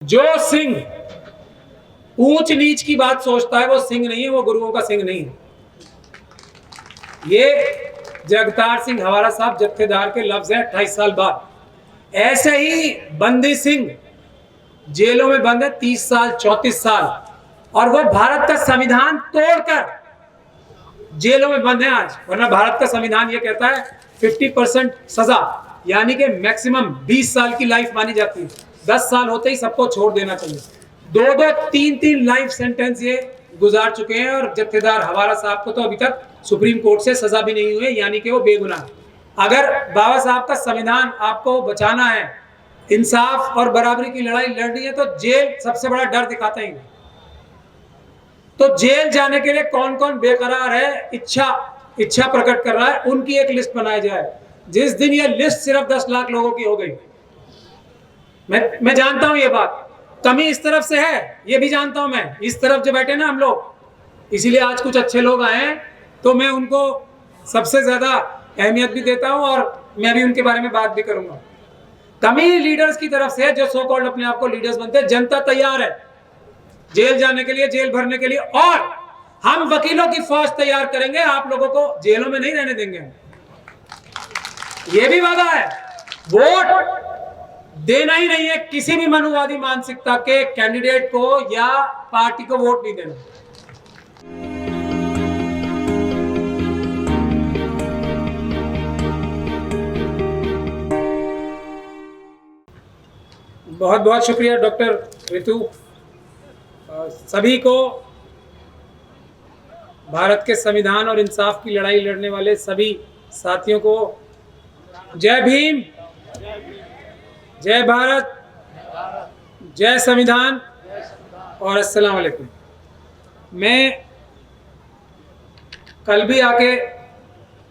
जो सिंह ऊंच नीच की बात सोचता है वो सिंह नहीं है, वो गुरुओं का सिंह नहीं है। ये जगतार सिंह हवारा साहब जत्थेदार के लफ्ज है 28 साल बाद। ऐसे ही बंदी सिंह जेलों में बंद है 30 साल 34 साल, और वो भारत का संविधान तोड़कर जेलों में बंद है आज। वरना भारत का संविधान ये कहता है 50% सजा, यानी कि मैक्सिमम 20 साल की लाइफ मानी जाती है। 10 साल होते ही सबको छोड़ देना चाहिए। 2-2 3-3 लाइफ सेंटेंस ये गुजार चुके हैं, और जत्थेदार हवारा साहब को तो अभी तक सुप्रीम कोर्ट से सजा भी नहीं हुई है, यानी कि वो बेगुनाह। अगर बाबा साहब का संविधान आपको बचाना है, इंसाफ और बराबरी की लड़ाई लड़नी है, तो जेल सबसे बड़ा डर दिखाते हैं। तो जेल जाने के लिए कौन कौन बेकरार है, इच्छा प्रकट कर रहा है, उनकी एक लिस्ट बनाई जाए। जिस दिन ये लिस्ट सिर्फ 10 लाख लोगों की हो गई, मैं जानता हूं ये बात कमी इस तरफ से है, ये भी जानता हूं मैं। इस तरफ जो बैठे ना हम लोग, इसीलिए आज कुछ अच्छे लोग आए हैं, तो मैं उनको सबसे ज्यादा अहमियत भी देता हूं, और मैं भी उनके बारे में बात भी करूंगा। कमी लीडर्स की तरफ से, जो सो कॉल्ड अपने आप को लीडर्स बनते हैं। जनता तैयार है जेल जाने के लिए, जेल भरने के लिए, और हम वकीलों की फौज तैयार करेंगे। आप लोगों को जेलों में नहीं रहने देंगे, ये भी वादा है। वोट देना ही नहीं है किसी भी मनुवादी मानसिकता के कैंडिडेट को या पार्टी को, वोट नहीं देना। बहुत बहुत शुक्रिया डॉक्टर ऋतु। सभी को, भारत के संविधान और इंसाफ की लड़ाई लड़ने वाले सभी साथियों को जय भीम, जय भारत, जय संविधान और अस्सलाम वालेकुम। मैं कल भी आके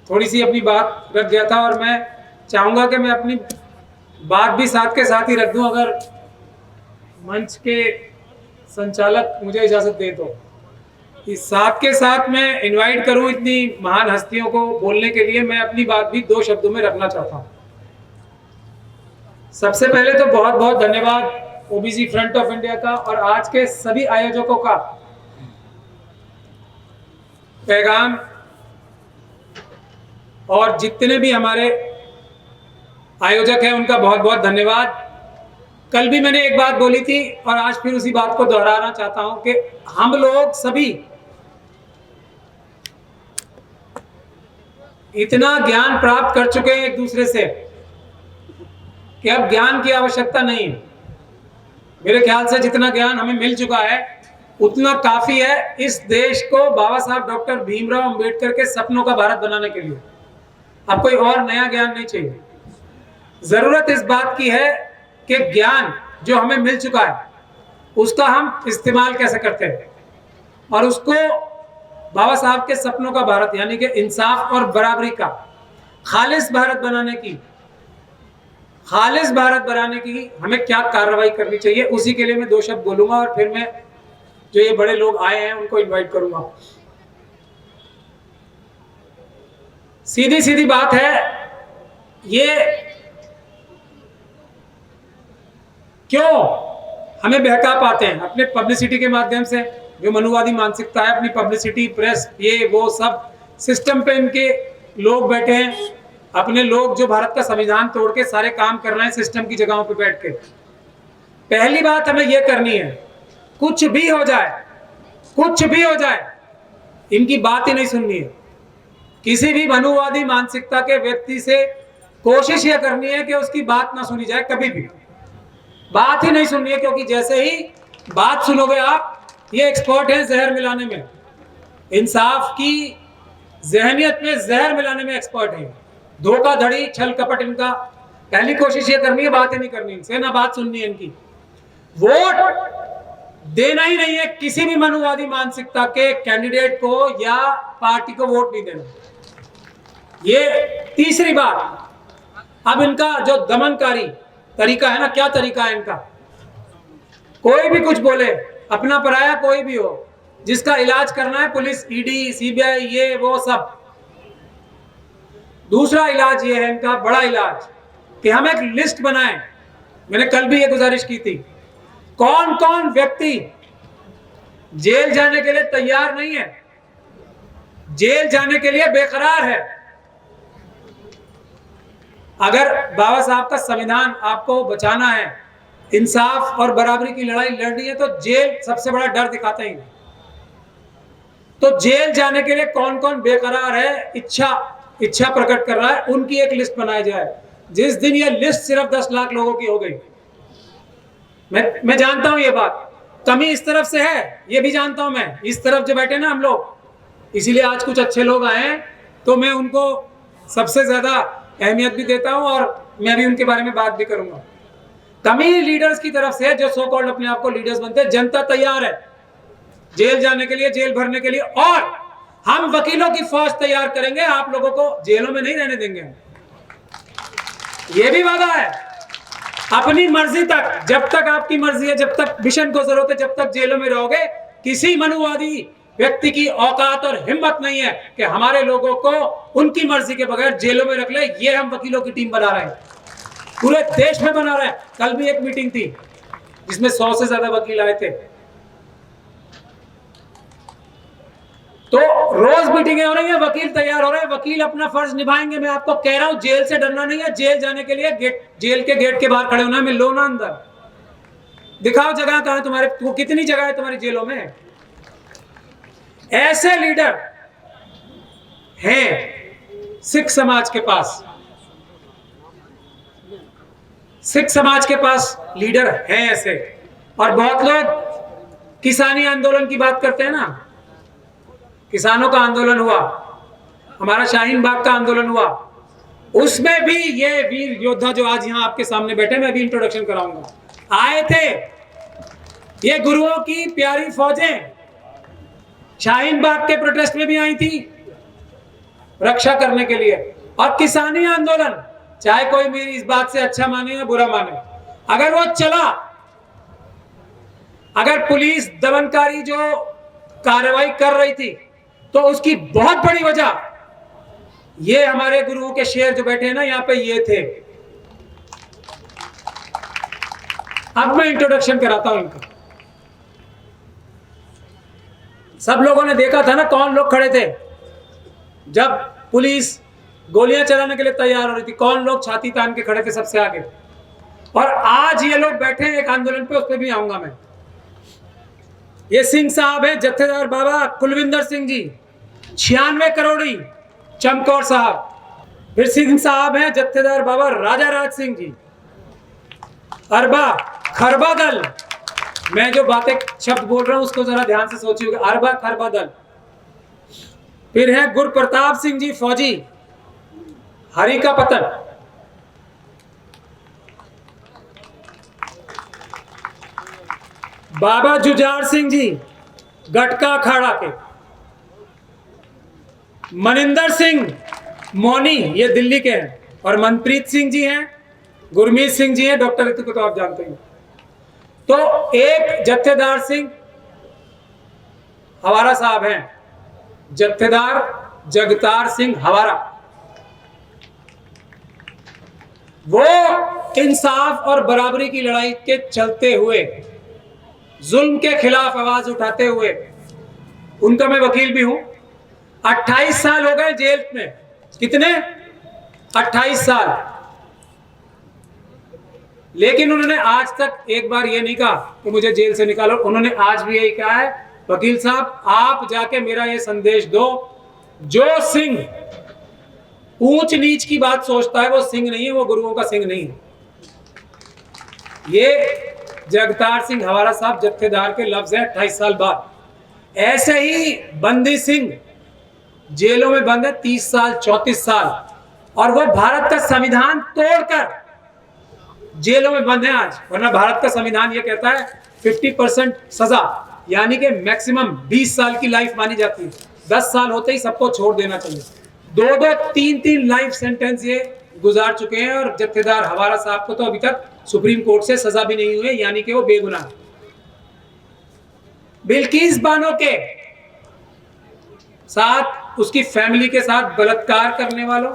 थोड़ी सी अपनी बात रख गया था, और मैं चाहूँगा कि मैं अपनी बात भी साथ के साथ ही रख दूं, अगर मंच के संचालक मुझे इजाज़त दे तो। इस साथ के साथ मैं इनवाइट करूं इतनी महान हस्तियों को बोलने के लिए। मैं अपनी बात भी 2 शब्दों में रखना चाहता हूं। सबसे पहले तो बहुत बहुत धन्यवाद ओबीसी फ्रंट ऑफ इंडिया का, और आज के सभी आयोजकों का। पैगाम और जितने भी हमारे आयोजक हैं उनका बहुत बहुत धन्यवाद। कल भी मैंने एक बात बोली थी, और आज फिर उसी बात को दोहराना चाहता हूं कि हम लोग सभी इतना ज्ञान प्राप्त कर चुके हैं एक दूसरे से कि अब ज्ञान की आवश्यकता नहीं है। मेरे ख्याल से जितना ज्ञान हमें मिल चुका है उतना काफी है इस देश को बाबा साहब डॉक्टर भीमराव अंबेडकर के सपनों का भारत बनाने के लिए। अब कोई और नया ज्ञान नहीं चाहिए। जरूरत इस बात की है कि ज्ञान जो हमें मिल चुका है उसका हम इस्तेमाल कैसे करते हैं, और उसको बाबा साहब के सपनों का भारत, यानी कि इंसाफ और बराबरी का खालिस भारत बनाने की हमें क्या कार्रवाई करनी चाहिए, उसी के लिए मैं 2 शब्द बोलूंगा, और फिर मैं जो ये बड़े लोग आए हैं उनको इनवाइट करूंगा। सीधी सीधी बात है, ये क्यों हमें बहका पाते हैं अपने पब्लिसिटी के माध्यम से। जो मनुवादी मानसिकता है, अपनी पब्लिसिटी, प्रेस, ये वो सब सिस्टम पे इनके लोग बैठे हैं। अपने लोग जो भारत का संविधान तोड़ के सारे काम कर रहे हैं सिस्टम की जगहों पे बैठ के। पहली बात हमें यह करनी है, कुछ भी हो जाए इनकी बात ही नहीं सुननी है। किसी भी मनुवादी मानसिकता के व्यक्ति से कोशिश यह करनी है कि उसकी बात ना सुनी जाए, कभी भी बात ही नहीं सुननी है, क्योंकि जैसे ही बात सुनोगे आप, ये एक्सपर्ट हैं जहर मिलाने में, इंसाफ की जहनियत में जहर मिलाने में एक्सपर्ट हैं। धोखाधड़ी, छल कपट, इनका पहली कोशिश ये करनी है बात ही नहीं करनी इनसे, ना बात सुननी है इनकी। वोट देना ही नहीं है किसी भी मनुवादी मानसिकता के कैंडिडेट को या पार्टी को, वोट नहीं देना। ये तीसरी बात। अब इनका जो दमनकारी तरीका है ना, क्या तरीका है इनका, कोई भी कुछ बोले, अपना पराया कोई भी हो, जिसका इलाज करना है पुलिस, ईडी, सीबीआई, ये वो सब। दूसरा इलाज ये है इनका, बड़ा इलाज, कि हम एक लिस्ट बनाएं। मैंने कल भी ये गुजारिश की थी कौन कौन व्यक्ति जेल जाने के लिए तैयार नहीं है, जेल जाने के लिए बेकरार है। अगर बाबा साहब का संविधान आपको बचाना है, इंसाफ और बराबरी की लड़ाई लड़नी है, तो जेल सबसे बड़ा डर दिखाते हैं। तो जेल जाने के लिए कौन कौन बेकरार है, इच्छा प्रकट कर रहा है, उनकी एक लिस्ट बनाई जाए। जिस दिन ये लिस्ट सिर्फ 10 लाख लोगों की हो गई, मैं जानता हूं ये बात कमी इस तरफ से है, ये भी जानता हूं मैं, इस तरफ जो बैठे ना हम लोग, इसीलिए आज कुछ अच्छे लोग आए हैं, तो मैं उनको सबसे ज्यादा अहमियत भी देता हूं और मैं भी उनके बारे में बात भी करूंगा। कमी लीडर्स की तरफ से, जो सो कॉल्ड अपने आप को लीडर्स बनते हैं। जनता तैयार है जेल जाने के लिए, जेल भरने के लिए, और हम वकीलों की फौज तैयार करेंगे, आप लोगों को जेलों में नहीं रहने देंगे। ये भी वादा है, अपनी मर्जी तक, जब तक आपकी मर्जी है, जब तक मिशन को जरूरत है, जब तक जेलों में रहोगे, किसी मनुवादी व्यक्ति की औकात और हिम्मत नहीं है कि हमारे लोगों को उनकी मर्जी के बगैर जेलों में रख ले। ये हम वकीलों की टीम बना रहे हैं, पूरे देश में बना रहे हैं। कल भी एक मीटिंग थी जिसमें 100 से ज्यादा वकील आए थे। तो रोज मीटिंगें हो रही है, वकील तैयार हो रहे हैं, वकील अपना फर्ज निभाएंगे। मैं आपको कह रहा हूं, जेल से डरना नहीं है। जेल जाने के लिए जेल के गेट के बाहर खड़े होना, मिल लो ना अंदर, दिखाओ जगह कहां तुम्हारे, कितनी जगह है तुम्हारी जेलों में। ऐसे लीडर हैं सिख समाज के पास, सिख समाज के पास लीडर हैं ऐसे। और बहुत लोग किसानी आंदोलन की बात करते हैं ना, किसानों का आंदोलन हुआ, हमारा शाहीन बाग का आंदोलन हुआ, उसमें भी ये वीर योद्धा जो आज यहां आपके सामने बैठे, मैं भी इंट्रोडक्शन कराऊंगा, आए थे। ये गुरुओं की प्यारी फौजें शाहीन बाग के प्रोटेस्ट में भी आई थी रक्षा करने के लिए। और किसानी आंदोलन, चाहे कोई मेरी इस बात से अच्छा माने या बुरा माने, अगर वो चला, अगर पुलिस दमनकारी जो कार्रवाई कर रही थी, तो उसकी बहुत बड़ी वजह ये हमारे गुरुओं के शेर जो बैठे हैं ना यहाँ पे, ये थे। अब मैं इंट्रोडक्शन कराता हूं इनका। सब लोगों ने देखा था ना कौन लोग खड़े थे जब पुलिस गोलियां चलाने के लिए तैयार हो रही थी, कौन लोग छाती तान के खड़े थे सबसे आगे। और आज ये लोग बैठे हैं एक आंदोलन पे, उस पर भी आऊंगा मैं। ये सिंह साहब है, जत्थेदार बाबा कुलविंदर सिंह जी, 96 करोड़ी चमकौर साहब। फिर सिंह साहब हैं जत्थेदार बाबा राजा राज सिंह जी, अरबा खरबा दल। मैं जो बातें शब्द बोल रहा हूं उसको जरा ध्यान से सोचिएगा, अरबा खरबा दल। फिर है गुरप्रताप सिंह जी फौजी, हरि का पतन। बाबा जुझार सिंह जी गटका अखाड़ा के। मनिंदर सिंह मौनी, ये दिल्ली के हैं। और मनप्रीत सिंह जी हैं, गुरमीत सिंह जी हैं, डॉक्टर ऋतु को तो आप जानते हैं। तो एक जत्थेदार सिंह हवारा साहब हैं, जत्थेदार जगतार सिंह हवारा। वो इंसाफ और बराबरी की लड़ाई के चलते हुए, जुल्म के खिलाफ आवाज उठाते हुए, उनका मैं वकील भी हूं। 28 साल हो गए जेल में। कितने? 28 साल। लेकिन उन्होंने आज तक एक बार ये नहीं कहा कि मुझे जेल से निकालो। उन्होंने आज भी यही कहा है, वकील साहब आप जाके मेरा ये संदेश दो, जो सिंह ऊंच नीच की बात सोचता है वो सिंह नहीं है, वो गुरुओं का सिंह नहीं है। ये जगतार सिंह हवारा साहब जत्थेदार के लफ्ज है 28 साल बाद। ऐसे ही बंदी सिंह जेलों में बंद है 30 साल 34 साल, और वो भारत का संविधान तोड़कर जेलों में बंद है आज। वरना भारत का संविधान ये कहता है 50% सजा, यानी कि मैक्सिमम 20 साल की लाइफ मानी जाती है। 10 साल होते ही सबको छोड़ देना चाहिए। 2-2, 3-3 लाइफ सेंटेंस ये गुजार चुके हैं। और जत्थेदार हवारा साहब को तो अभी तक सुप्रीम कोर्ट से सजा भी नहीं हुई, यानी कि वो बेगुनाह। बिल्किस बानो के साथ, उसकी फैमिली के साथ बलात्कार करने वालों,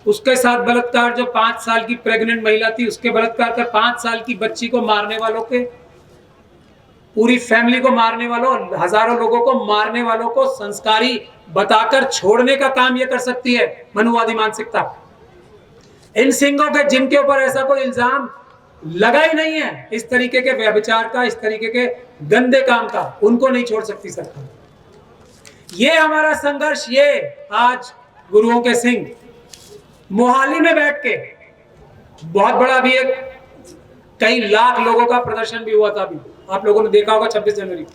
उसके साथ बलात्कार, जो 5 साल की प्रेग्नेंट महिला थी उसके बलात्कार कर 5 साल की बच्ची को मारने वालों के पूरी फैमिली को मारने वालों, हजारों लोगों को मारने वालों को संस्कारी बताकर छोड़ने का काम यह कर सकती है मनुवादी मानसिकता। इन सिंहों के जिनके ऊपर ऐसा कोई इल्जाम लगा ही नहीं है इस तरीके के व्यभिचार का, इस तरीके के गंदे काम का, उनको नहीं छोड़ सकती सरकार। ये हमारा संघर्ष, ये आज गुरुओं के सिंह मोहाली में बैठ के बहुत बड़ा भी एक कई लाख लोगों का प्रदर्शन भी हुआ था। अभी आप लोगों ने देखा होगा 26 जनवरी।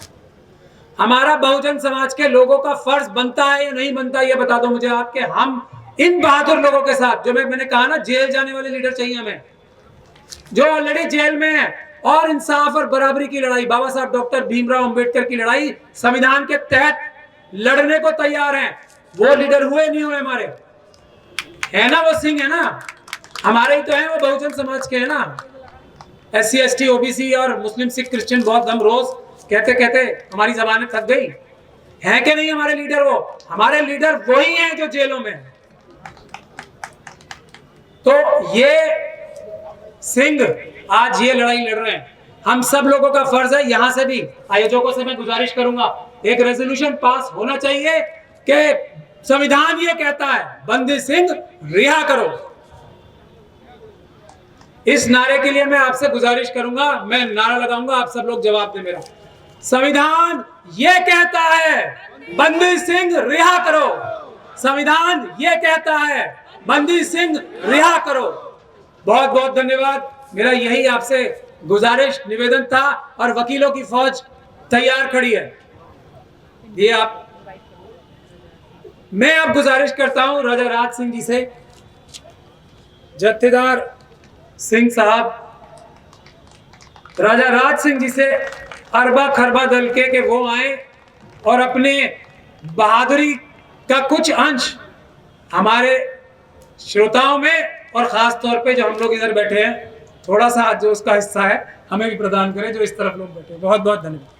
हमारा बहुजन समाज के लोगों का फर्ज बनता है या नहीं बनता, ये बता दो मुझे आपके। हम इन बहादुर लोगों के साथ, जो मैंने कहा ना, जेल जाने वाले लीडर चाहिए हमें, जो ऑलरेडी जेल में है, और इंसाफ और बराबरी की लड़ाई, बाबा साहब डॉक्टर भीमराव अंबेडकर की लड़ाई संविधान के तहत लड़ने को तैयार हैं। वो लीडर हुए नहीं हुए हमारे, है ना, वो सिंह है ना, हमारे ही तो हैं, वो बहुजन समाज के है ना। SC ST OBC और मुस्लिम सिख क्रिश्चियन बौद्ध, हम रोज कहते कहते हमारी जबानें थक गई। है कि नहीं हमारे लीडर? वो हमारे लीडर वही हैं जो जेलों में। तो ये सिंह आज ये लड़ाई लड़ रहे हैं। हम सब लोगों का फर्ज है, यहां से भी आयोजकों से मैं गुजारिश करूंगा, एक रेजोल्यूशन पास होना चाहिए कि संविधान ये कहता है बंदी सिंह रिहा करो। इस नारे के लिए मैं आपसे गुजारिश करूंगा, मैं नारा लगाऊंगा, आप सब लोग जवाब दें मेरा। संविधान ये कहता है बंदी सिंह रिहा करो, संविधान ये कहता है बंदी सिंह रिहा करो। बहुत बहुत धन्यवाद। मेरा यही आपसे गुजारिश निवेदन था, और वकीलों की फौज तैयार खड़ी है। ये आप, मैं अब गुजारिश करता हूं राजा राज सिंह जी से, जत्थेदार सिंह साहब, राजा राज सिंह जी से अरबा खरबा दल के वो आए और अपने बहादुरी का कुछ अंश हमारे श्रोताओं में, और खास तौर पे जो हम लोग इधर बैठे हैं, थोड़ा सा जो उसका हिस्सा है हमें भी प्रदान करें, जो इस तरफ लोग बैठे हैं। बहुत बहुत धन्यवाद।